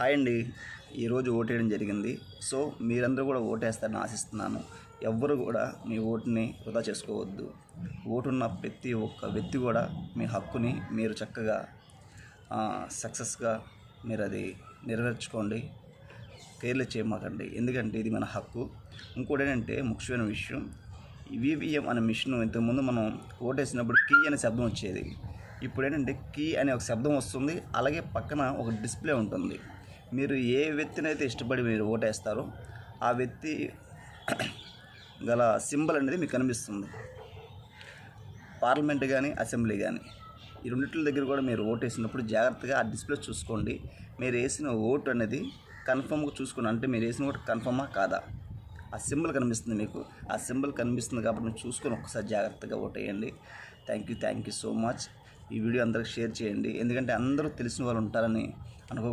Hi అండి. ఈరోజు ఓటేయడం జరిగింది. సో మీరందరూ కూడా ఓటేస్తారని ఆశిస్తున్నాను. ఎవ్వరు కూడా మీ ఓటుని వృధా చేసుకోవద్దు. ఓటున్న ప్రతి ఒక్క వ్యక్తి కూడా మీ హక్కుని మీరు చక్కగా సక్సెస్గా మీరు అది నెరవేర్చుకోండి. కేర్లెస్ చేయమాకండి, ఎందుకంటే ఇది మన హక్కు. ఇంకోటి ఏంటంటే ముఖ్యమైన విషయం, ఈవీఎం అనే మిషన్ ఇంతకుముందు మనం ఓటేసినప్పుడు కీ అనే శబ్దం వచ్చేది. ఇప్పుడు ఏంటంటే కీ అనే ఒక శబ్దం వస్తుంది, అలాగే పక్కన ఒక డిస్ప్లే ఉంటుంది. మీరు ఏ వ్యక్తిని అయితే ఇష్టపడి మీరు ఓటేస్తారో ఆ వ్యక్తి గల సింబల్ అనేది మీకు కనిపిస్తుంది. పార్లమెంట్ కానీ అసెంబ్లీ కానీ ఈ రెండింటి దగ్గర కూడా మీరు ఓటేసినప్పుడు జాగ్రత్తగా ఆ డిస్ప్లే చూసుకోండి. మీరు వేసిన ఓటు అనేది కన్ఫర్మ్గా చూసుకోండి. అంటే మీరు వేసిన ఓటు కన్ఫర్మా కాదా, ఆ సింబల్ కనిపిస్తుంది మీకు. ఆ సింబల్ కనిపిస్తుంది కాబట్టి మీరు చూసుకొని ఒక్కసారి జాగ్రత్తగా ఓటేయండి. Thank you so much. ఈ వీడియో అందరికి షేర్ చేయండి, ఎందుకంటే అందరూ తెలిసిన వాళ్ళు ఉంటారని అనుకో.